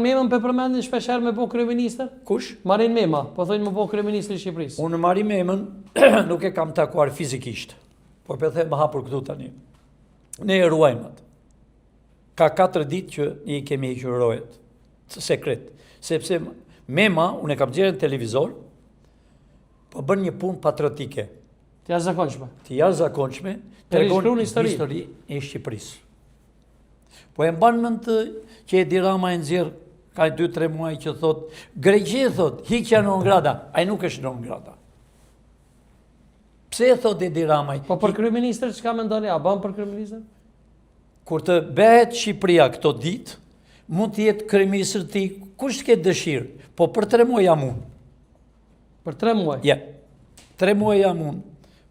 Memën për përmendin shpesher me bo kryeministër? Kush? Marin Mema, po thojnë me bo kryeministër i Shqipërisë. Unë Marin Memën nuk e kam takuar fizikisht, por për them hapur këtu tani. Ne e ruajmë atë. Ka 4 ditë që ne i kemi hequr rojet, sekret, sepse Mema, unë e kam gjerë në televizor, po bën një punë patriotike. Të jashtëzakonshme. Të jashtëzakonshme, tregon histori e Shqipërisë. Po e mban mend që Edi Rama e nxjerr ka 2-3 muaj që thot, Greqia thot, hiqja non grata, ai nuk është non grata. Pse e thot Edi Rama? Po për kryeministër çka mendoni? A bën për kryeministër? Kur të bëhet Shqipëria këto ditë, mund të jetë kryeministër ti, kush ke dëshirë, po për 3 muaj jam unë. Për 3 muaj? Ja, 3 muaj jam unë,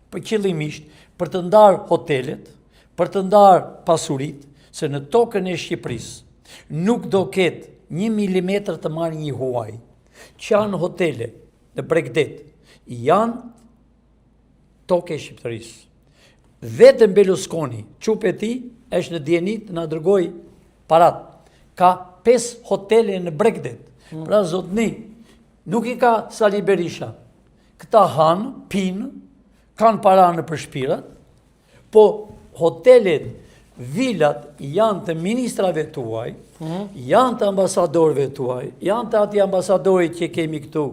për qëllimisht, për të ndarë hotelet, për të ndarë pasurit, se në tokën e Shqipërisë nuk do ketë 1 milimetër të marrë një huaj. Që janë hotele në Bregdet, janë tokë e Shqipërisë. Vetëm Berlusconi, qupe ti, është në Djenit në dërgoj parat. Ka 5 hotele në Bregdet. Pra zotni, nuk i ka Sali Berisha. Këta hanë, pinë, kanë para në përshpirat, po hotelet, vilat janë të ministrave tuaj, janë të ambasadorëve tuaj, janë të ati ambasadorit që kemi këtu,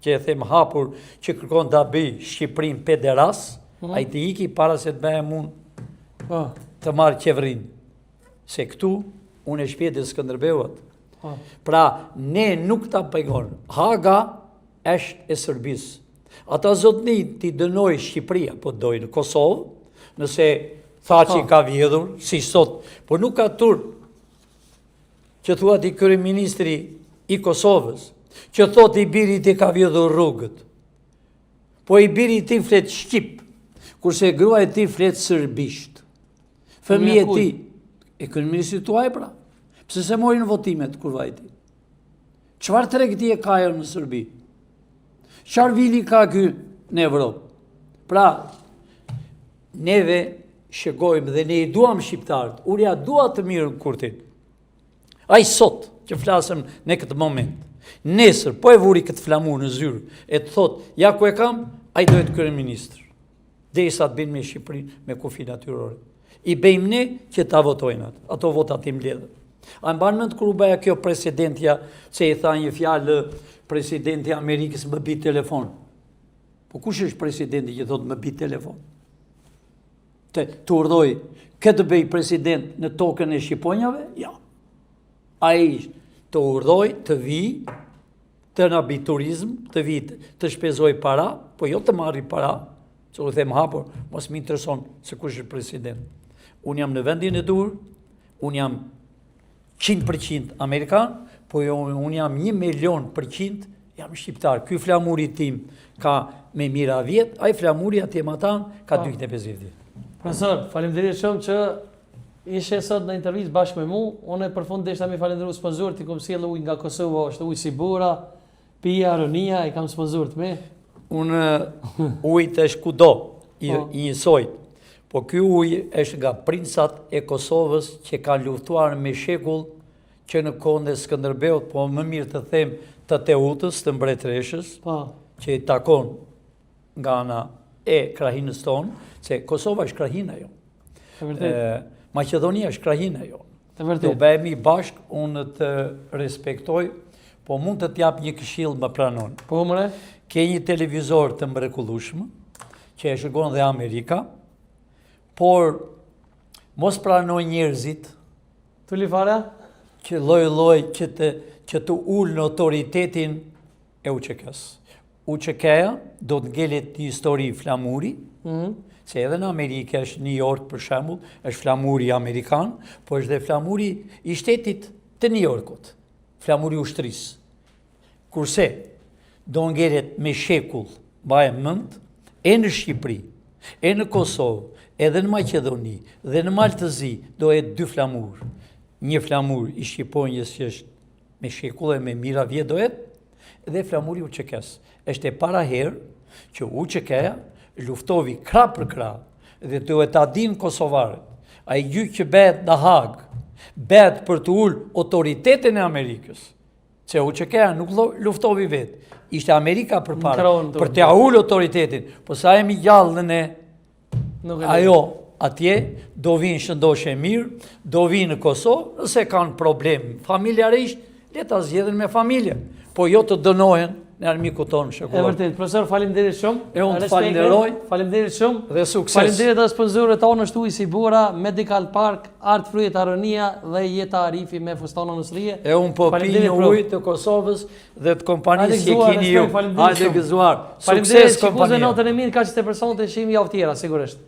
që e them hapur, që kërkon të bëj Shqipërinë pederas, a i të iki para se të bëhem unë të marë qeverinë. Se këtu, unë e shpjetë e Skënderbeut. Pra, ne nuk ta pegon. Haga është e Sërbisë. Ata zotni ti dënoj Shqipëria, po dojnë në Kosovë, nëse tha që i ka vjedhur, si sot, por nuk ka turp që thua ti kryeministri i Kosovës, që thot i birit i ka vjedhur rrugët, po i birit ti flet Shqip, kurse grua e ti flet Sërbisht. Fëmijë e ti, e kryeministri tuaj pra, pse se mojnë votimet kur vajti? Çfarë tregti e ka ajo në Sërbi? Çfarë vili ka ky në Evropë? Pra, neve shëgojmë dhe ne i duam shqiptarët, unë ja dua të mirë në Kurtin. Ai sot që flasëm në këtë moment, nesër, po e vuri këtë flamur në zyrë, e të thot, ja ku e kam, ai do jetë kryeministër. Dhe i sa të binë me Shqipërinë, me kufi natyrore. I bejmë ne që ta votojnë ato votat i mbledhën. A mban mend kur u bëja kjo presidentja, se i tha një fjalë presidenti Amerikës më bi telefon. Po kush është presidenti që thot më bi telefon? Të urdhoj këtë bëj president në tokën e Shqiponjave? Ja. A i të urdhoj të vi, të nabi turizm, të vi të shpezoj para, po jo të marri para, që u them hapur, mos më intereson se kush është president. Unë jam në vendin e dur, unë jam 100% Amerikan, po unë jam 1.000.000% jam shqiptar. Ky flamuri tim ka me mira vjet, ai flamuri atje matan ka 250 vjet. Profesor, faleminderit shumë që ishe sot në intervistë bashkë me mu. Unë për fund desha me falenderu sponsorët, i kom sjellë ujë nga Kosova, është ujë si bura, pija, ronia, i kam sponsorët me. Unë ujët është kudo, i njësojt, po ky ujë është nga princat e Kosovës që kanë luftuar me shekull që në kohën e Skënderbeut, po më mirë të them të Teutës, të mbretreshës, që i takon nga ana e krahinës tonë, se Kosova është krahina jo. Maqedonia është krahina jo. Do bëhemi bashkë, unë të respektoj, po mund të t'jap një këshill më pranon. Po mëre? Ke një televizor të mrekullueshëm, që e shërgon dhe Amerika, por mos pranoj njerëzit që lloj që të ullë në autoritetin e UÇK-s. UÇK-ja do të ngelet një histori flamuri, se edhe në Amerikë është New York për shembull, është flamuri amerikan, po është dhe flamuri i shtetit të New Yorkut, flamuri ushtrisë. Kurse do ngelet me shekull, mbaj mend, e në Shqipëri, e në Kosovë, edhe në Maqedoni, dhe në Maltëzi do jetë 2 flamur. Një flamur i Shqiponjës që është me shekull e me mira vjet do jetë, dhe flamuri UÇK-s. Është e para herë që UÇK-ja luftovi krah për krah dhe duhet ta dinë kosovarët. Ai gjyq që bëhet në Hag bet për të ullë autoritetin e Amerikës, që u që kea nuk luftovi vetë, ishte Amerika për para, për të ullë autoritetin, po sa e mi gjallë dhe ne, ajo atje do vinë shëndoshe mirë, do vinë në Kosovë, nëse kanë problem familjarisht, le ta zgjedhin me familje, po jo të dënohen në armiku tonë shekullor. E vërtet, profesor, falimderit shumë. E unë të falenderoj. Falimderit shumë. Dhe sukses. Falimderit dhe sponsorët tonë është Ujë Sibura, Medical Park, Art Fruit Aronia dhe Jeta Arifi me fustona nësrije. E unë po pi një ujë të Kosovës dhe të kompanisë që kini ju. Hajde gëzuar. Falimderit, shikuzë notën e mirë, ka që të personët e shimi javë tjera, sigurisht.